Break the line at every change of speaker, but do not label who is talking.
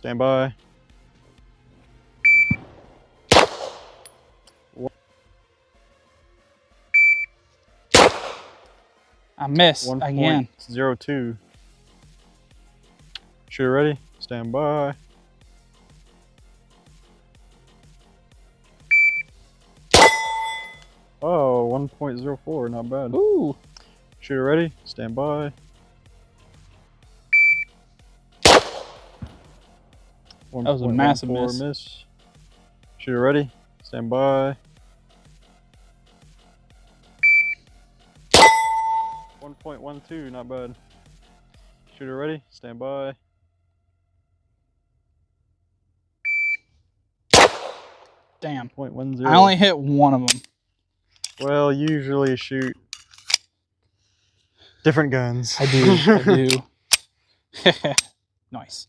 Stand by.
I miss again.
1.02. Shooter ready? Stand by. Oh, 1.04, not bad.
Ooh.
Shooter ready? Stand by.
That was a massive miss.
Shooter ready? Stand by. 1.12, not bad. Shooter ready? Stand by.
Damn.
0.10.
I only hit one of them.
Well, usually shoot different guns.
I do. Nice.